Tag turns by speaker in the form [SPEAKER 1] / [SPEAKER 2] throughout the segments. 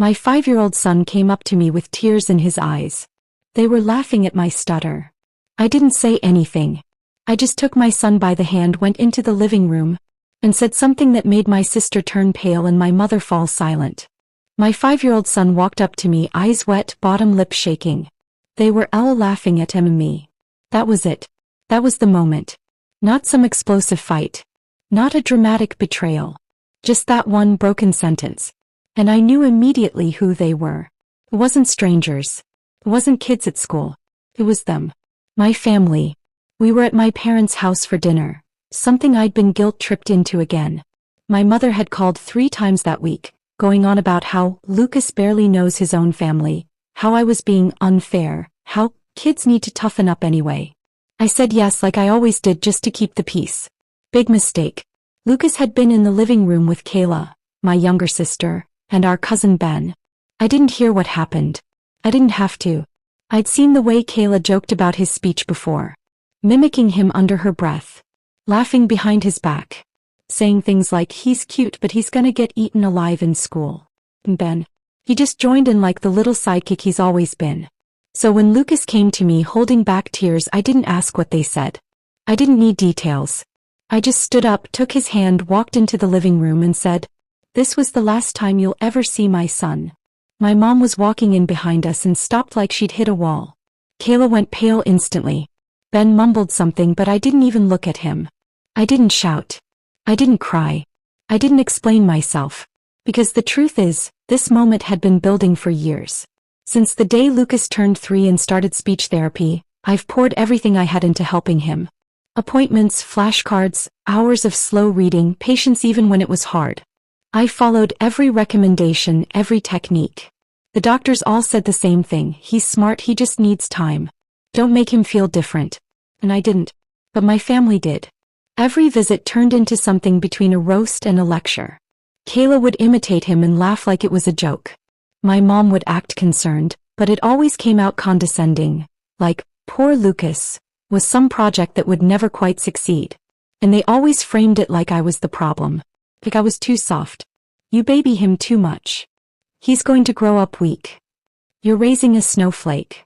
[SPEAKER 1] My 5-year-old son came up to me with tears in his eyes. They were laughing at my stutter. I didn't say anything. I just took my son by the hand, went into the living room, and said something that made my sister turn pale and my mother fall silent. My 5-year-old son walked up to me, eyes wet, bottom lip shaking. They were all laughing at him and me. That was it. That was the moment. Not some explosive fight. Not a dramatic betrayal. Just that one broken sentence. And I knew immediately who they were. It wasn't strangers. It wasn't kids at school. It was them. My family. We were at my parents' house for dinner. Something I'd been guilt-tripped into again. My mother had called 3 times that week, going on about how Lucas barely knows his own family, how I was being unfair, how kids need to toughen up anyway. I said yes like I always did just to keep the peace. Big mistake. Lucas had been in the living room with Kayla, my younger sister, and our cousin Ben. I didn't hear what happened. I didn't have to. I'd seen the way Kayla joked about his speech before. Mimicking him under her breath. Laughing behind his back. Saying things like he's cute but he's gonna get eaten alive in school. And Ben, he just joined in like the little sidekick he's always been. So when Lucas came to me holding back tears, I didn't ask what they said. I didn't need details. I just stood up, took his hand, walked into the living room and said, "This was the last time you'll ever see my son." My mom was walking in behind us and stopped like she'd hit a wall. Kayla went pale instantly. Ben mumbled something but I didn't even look at him. I didn't shout. I didn't cry. I didn't explain myself. Because the truth is, this moment had been building for years. Since the day Lucas turned 3 and started speech therapy, I've poured everything I had into helping him. Appointments, flashcards, hours of slow reading, patience even when it was hard. I followed every recommendation, every technique. The doctors all said the same thing: he's smart, he just needs time. Don't make him feel different. And I didn't. But my family did. Every visit turned into something between a roast and a lecture. Kayla would imitate him and laugh like it was a joke. My mom would act concerned, but it always came out condescending, like, poor Lucas, was some project that would never quite succeed. And they always framed it like I was the problem. Like I was too soft. You baby him too much. He's going to grow up weak. You're raising a snowflake.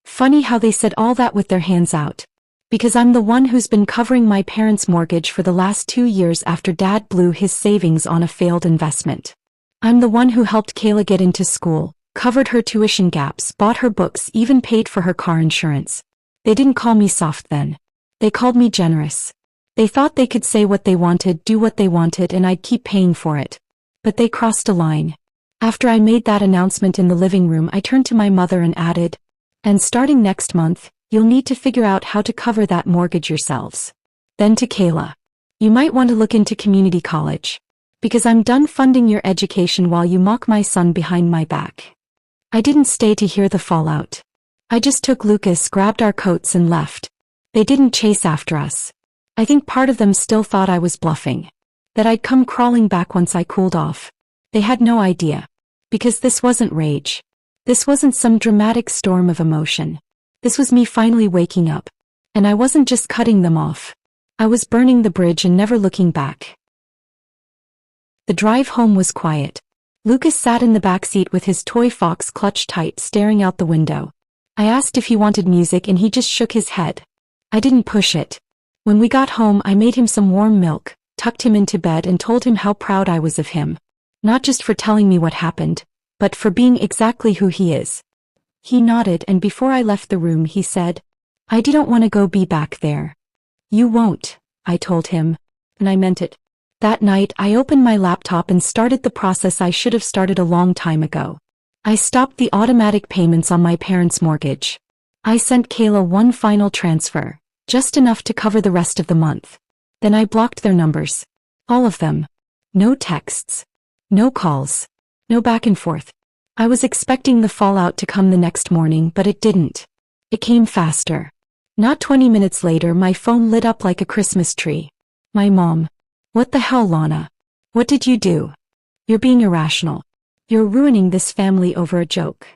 [SPEAKER 1] Funny how they said all that with their hands out. Because I'm the one who's been covering my parents' mortgage for the last 2 years after Dad blew his savings on a failed investment. I'm the one who helped Kayla get into school, covered her tuition gaps, bought her books, even paid for her car insurance. They didn't call me soft then. They called me generous. They thought they could say what they wanted, do what they wanted, and I'd keep paying for it. But they crossed a line. After I made that announcement in the living room, I turned to my mother and added, "And starting next month, you'll need to figure out how to cover that mortgage yourselves." Then to Kayla, "You might want to look into community college. Because I'm done funding your education while you mock my son behind my back." I didn't stay to hear the fallout. I just took Lucas, grabbed our coats and left. They didn't chase after us. I think part of them still thought I was bluffing. That I'd come crawling back once I cooled off. They had no idea. Because this wasn't rage. This wasn't some dramatic storm of emotion. This was me finally waking up. And I wasn't just cutting them off. I was burning the bridge and never looking back. The drive home was quiet. Lucas sat in the back seat with his toy fox clutched tight, staring out the window. I asked if he wanted music and he just shook his head. I didn't push it. When we got home, I made him some warm milk, tucked him into bed and told him how proud I was of him. Not just for telling me what happened, but for being exactly who he is. He nodded, and before I left the room he said, "I don't want to go be back there." "You won't," I told him. And I meant it. That night I opened my laptop and started the process I should have started a long time ago. I stopped the automatic payments on my parents' mortgage. I sent Kayla one final transfer, just enough to cover the rest of the month. Then I blocked their numbers. All of them. No texts. No calls. No back and forth. I was expecting the fallout to come the next morning, but it didn't. It came faster. Not 20 minutes later, my phone lit up like a Christmas tree. My mom. "What the hell, Lana? What did you do? You're being irrational. You're ruining this family over a joke.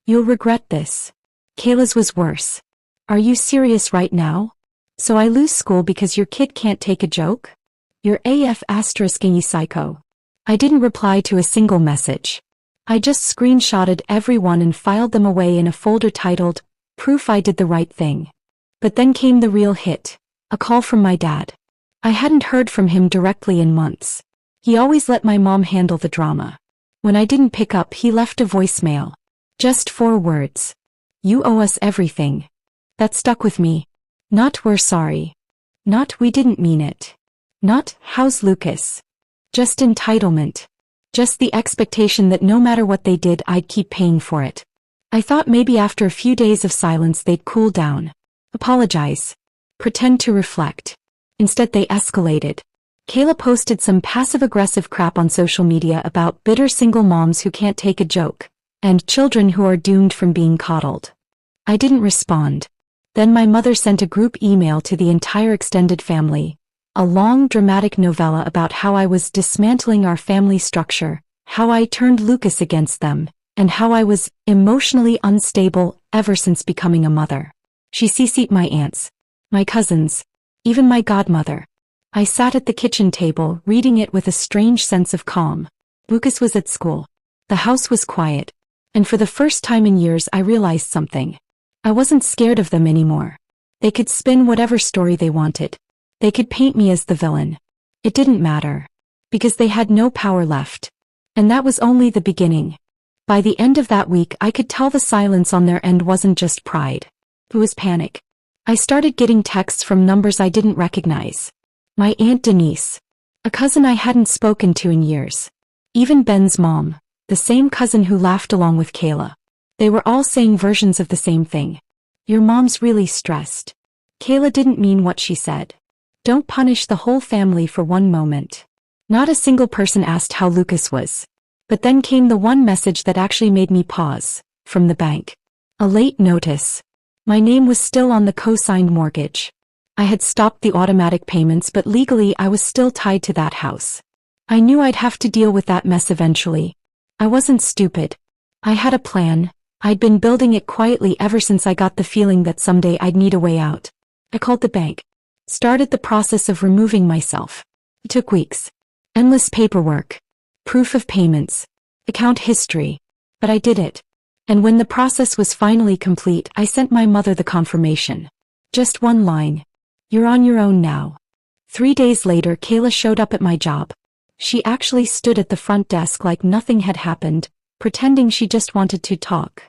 [SPEAKER 1] You'll regret this." Kayla's was worse. "Are you serious right now? So I lose school because your kid can't take a joke? You're AF***ingy psycho." I didn't reply to a single message. I just screenshotted every one and filed them away in a folder titled, Proof I Did the Right Thing. But then came the real hit, a call from my dad. I hadn't heard from him directly in months. He always let my mom handle the drama. When I didn't pick up, he left a voicemail. Just 4 words. You owe us everything. That stuck with me. Not we're sorry. Not we didn't mean it. Not how's Lucas. Just entitlement. Just the expectation that no matter what they did, I'd keep paying for it. I thought maybe after a few days of silence they'd cool down. Apologize. Pretend to reflect. Instead they escalated. Kayla posted some passive-aggressive crap on social media about bitter single moms who can't take a joke, and children who are doomed from being coddled. I didn't respond. Then my mother sent a group email to the entire extended family, a long dramatic novella about how I was dismantling our family structure, how I turned Lucas against them, and how I was emotionally unstable ever since becoming a mother. She CC'd my aunts, my cousins, even my godmother. I sat at the kitchen table reading it with a strange sense of calm. Lucas was at school. The house was quiet. And for the first time in years I realized something. I wasn't scared of them anymore. They could spin whatever story they wanted. They could paint me as the villain. It didn't matter. Because they had no power left. And that was only the beginning. By the end of that week I could tell the silence on their end wasn't just pride. It was panic. I started getting texts from numbers I didn't recognize. My Aunt Denise. A cousin I hadn't spoken to in years. Even Ben's mom, the same cousin who laughed along with Kayla. They were all saying versions of the same thing. Your mom's really stressed. Kayla didn't mean what she said. Don't punish the whole family for one moment. Not a single person asked how Lucas was. But then came the one message that actually made me pause, from the bank. A late notice. My name was still on the co-signed mortgage. I had stopped the automatic payments, but legally I was still tied to that house. I knew I'd have to deal with that mess eventually. I wasn't stupid. I had a plan. I'd been building it quietly ever since I got the feeling that someday I'd need a way out. I called the bank. Started the process of removing myself. It took weeks. Endless paperwork. Proof of payments. Account history. But I did it. And when the process was finally complete, I sent my mother the confirmation. Just one line. You're on your own now. 3 days later, Kayla showed up at my job. She actually stood at the front desk like nothing had happened, pretending she just wanted to talk.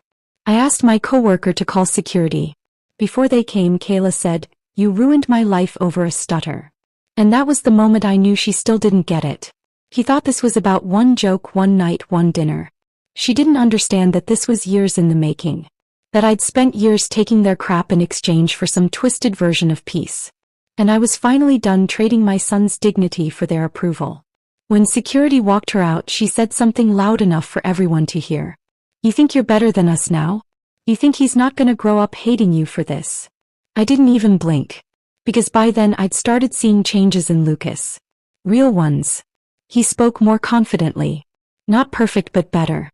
[SPEAKER 1] I asked my coworker to call security. Before they came, Kayla said, "You ruined my life over a stutter." And that was the moment I knew she still didn't get it. He thought this was about one joke, one night, one dinner. She didn't understand that this was years in the making. That I'd spent years taking their crap in exchange for some twisted version of peace. And I was finally done trading my son's dignity for their approval. When security walked her out, she said something loud enough for everyone to hear. You think you're better than us now? You think he's not gonna grow up hating you for this? I didn't even blink. Because by then I'd started seeing changes in Lucas. Real ones. He spoke more confidently. Not perfect but better.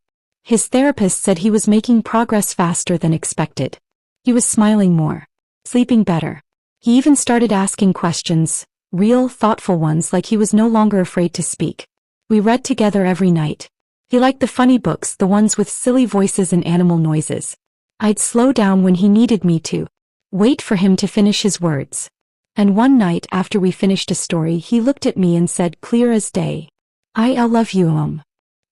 [SPEAKER 1] His therapist said he was making progress faster than expected. He was smiling more. Sleeping better. He even started asking questions, real, thoughtful ones, like he was no longer afraid to speak. We read together every night. He liked the funny books, the ones with silly voices and animal noises. I'd slow down when he needed me to. Wait for him to finish his words. And one night after we finished a story, he looked at me and said clear as day, I love you,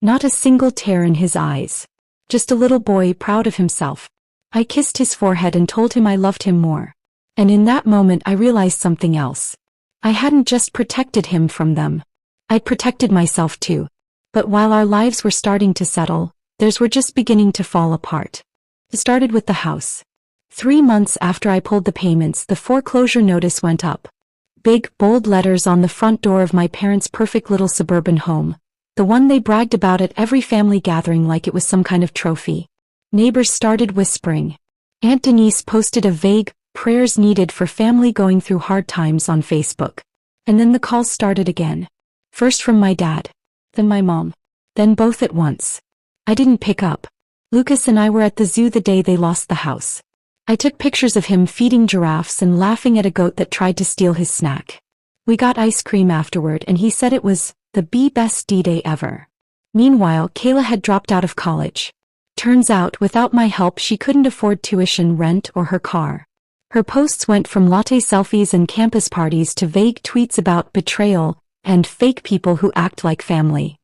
[SPEAKER 1] Not a single tear in his eyes. Just a little boy proud of himself. I kissed his forehead and told him I loved him more. And in that moment I realized something else. I hadn't just protected him from them. I'd protected myself too. But while our lives were starting to settle, theirs were just beginning to fall apart. It started with the house. 3 months after I pulled the payments, the foreclosure notice went up. Big, bold letters on the front door of my parents' perfect little suburban home. The one they bragged about at every family gathering like it was some kind of trophy. Neighbors started whispering. Aunt Denise posted a vague, prayers needed for family going through hard times on Facebook. And then the calls started again. First from my dad. Then my mom. Then both at once. I didn't pick up. Lucas and I were at the zoo the day they lost the house. I took pictures of him feeding giraffes and laughing at a goat that tried to steal his snack. We got ice cream afterward and he said it was the best D-Day ever. Meanwhile, Kayla had dropped out of college. Turns out, without my help, she couldn't afford tuition, rent, or her car. Her posts went from latte selfies and campus parties to vague tweets about betrayal and fake people who act like family.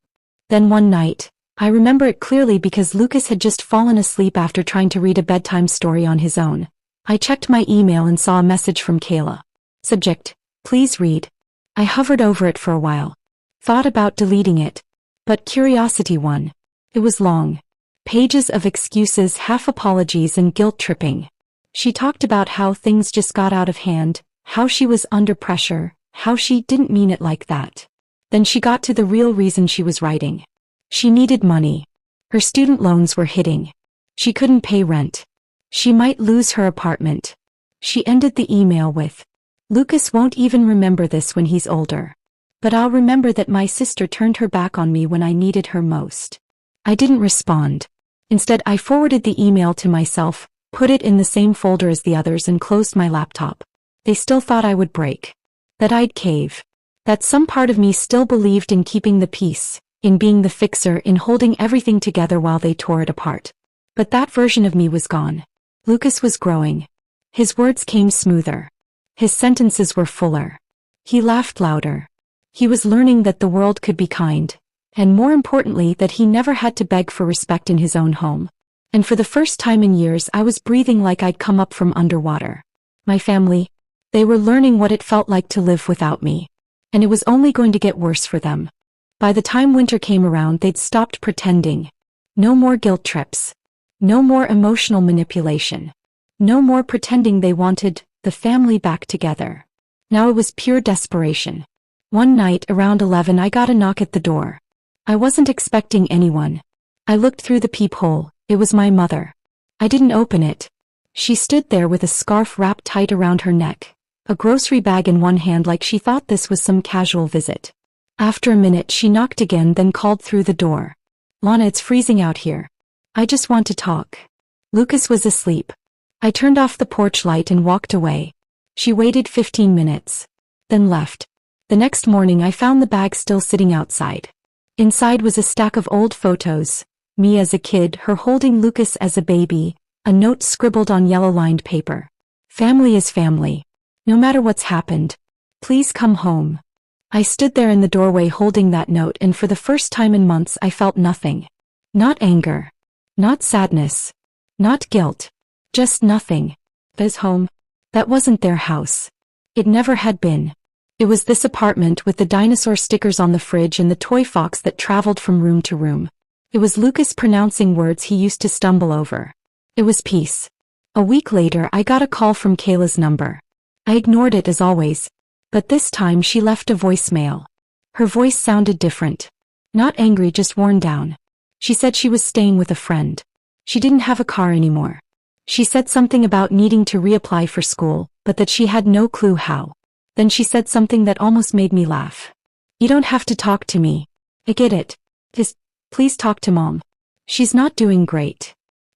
[SPEAKER 1] Then one night, I remember it clearly because Lucas had just fallen asleep after trying to read a bedtime story on his own. I checked my email and saw a message from Kayla. Subject: please read. I hovered over it for a while. Thought about deleting it. But curiosity won. It was long. Pages of excuses, half apologies, and guilt-tripping. She talked about how things just got out of hand, how she was under pressure, how she didn't mean it like that. Then she got to the real reason she was writing. She needed money. Her student loans were hitting. She couldn't pay rent. She might lose her apartment. She ended the email with, "Lucas won't even remember this when he's older. But I'll remember that my sister turned her back on me when I needed her most." I didn't respond. Instead, I forwarded the email to myself, put it in the same folder as the others, and closed my laptop. They still thought I would break. That I'd cave. That some part of me still believed in keeping the peace, in being the fixer, in holding everything together while they tore it apart. But that version of me was gone. Lucas was growing. His words came smoother. His sentences were fuller. He laughed louder. He was learning that the world could be kind, and more importantly that he never had to beg for respect in his own home. And for the first time in years I was breathing like I'd come up from underwater. My family, they were learning what it felt like to live without me. And it was only going to get worse for them. By the time winter came around, they'd stopped pretending. No more guilt trips. No more emotional manipulation. No more pretending they wanted the family back together. Now it was pure desperation. One night around 11 I got a knock at the door. I wasn't expecting anyone. I looked through the peephole. It was my mother. I didn't open it. She stood there with a scarf wrapped tight around her neck, a grocery bag in one hand, like she thought this was some casual visit. After a minute she knocked again, then called through the door. "Lana, it's freezing out here. I just want to talk." Lucas was asleep. I turned off the porch light and walked away. She waited 15 minutes. Then left. The next morning I found the bag still sitting outside. Inside was a stack of old photos. Me as a kid, her holding Lucas as a baby, a note scribbled on yellow-lined paper. "Family is family. No matter what's happened. Please come home." I stood there in the doorway holding that note, and for the first time in months I felt nothing. Not anger. Not sadness. Not guilt. Just nothing. His home. That wasn't their house. It never had been. It was this apartment with the dinosaur stickers on the fridge and the toy fox that traveled from room to room. It was Lucas pronouncing words he used to stumble over. It was peace. A week later I got a call from Kayla's number. I ignored it as always, but this time she left a voicemail. Her voice sounded different. Not angry, just worn down. She said she was staying with a friend. She didn't have a car anymore. She said something about needing to reapply for school, but that she had no clue how. Then she said something that almost made me laugh. "You don't have to talk to me. I get it. Please talk to Mom. She's not doing great."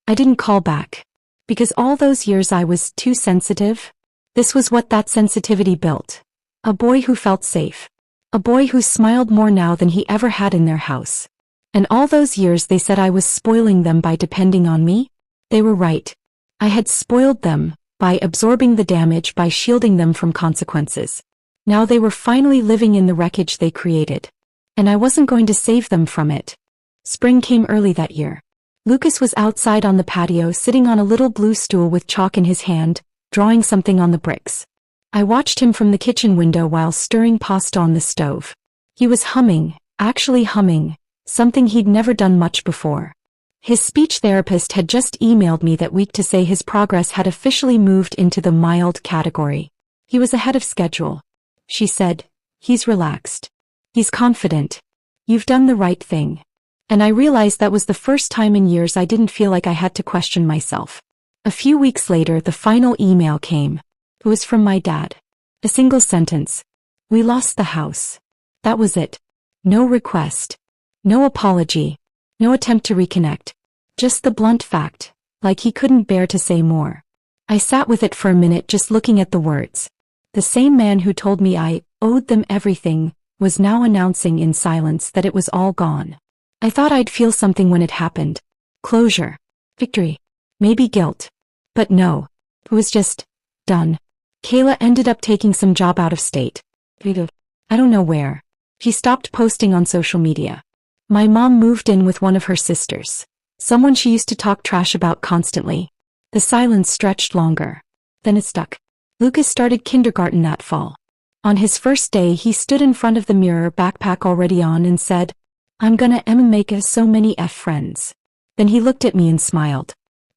[SPEAKER 1] I didn't call back. Because all those years I was too sensitive. This was what that sensitivity built. A boy who felt safe. A boy who smiled more now than he ever had in their house. And all those years they said I was spoiling them by depending on me. They were right. I had spoiled them by absorbing the damage, by shielding them from consequences. Now they were finally living in the wreckage they created. And I wasn't going to save them from it. Spring came early that year. Lucas was outside on the patio, sitting on a little blue stool with chalk in his hand, drawing something on the bricks. I watched him from the kitchen window while stirring pasta on the stove. He was humming, actually humming, something he'd never done much before. His speech therapist had just emailed me that week to say his progress had officially moved into the mild category. He was ahead of schedule. She said, "He's relaxed. He's confident. You've done the right thing." And I realized that was the first time in years I didn't feel like I had to question myself. A few weeks later the final email came. It was from my dad. A single sentence. "We lost the house." That was it. No request. No apology. No attempt to reconnect. Just the blunt fact, like he couldn't bear to say more. I sat with it for a minute, just looking at the words. The same man who told me I owed them everything was now announcing in silence that it was all gone. I thought I'd feel something when it happened. Closure. Victory. Maybe guilt. But no. It was just done. Kayla ended up taking some job out of state. I don't know where. She stopped posting on social media. My mom moved in with one of her sisters. Someone she used to talk trash about constantly. The silence stretched longer. Then it stuck. Lucas started kindergarten that fall. On his first day he stood in front of the mirror, backpack already on, and said, "I'm gonna make us so many friends." Then he looked at me and smiled.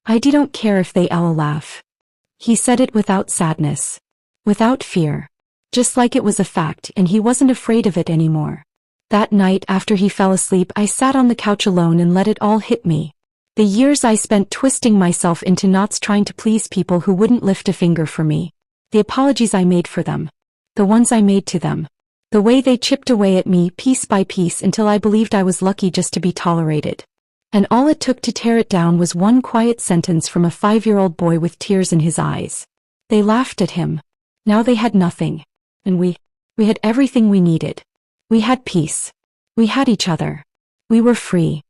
[SPEAKER 1] "I don't care if they all laugh." He said it without sadness. Without fear. Just like it was a fact, and he wasn't afraid of it anymore. That night after he fell asleep, I sat on the couch alone and let it all hit me. The years I spent twisting myself into knots trying to please people who wouldn't lift a finger for me. The apologies I made for them. The ones I made to them. The way they chipped away at me piece by piece until I believed I was lucky just to be tolerated. And all it took to tear it down was one quiet sentence from a 5-year-old boy with tears in his eyes. They laughed at him. Now they had nothing. And we had everything we needed. We had peace. We had each other. We were free.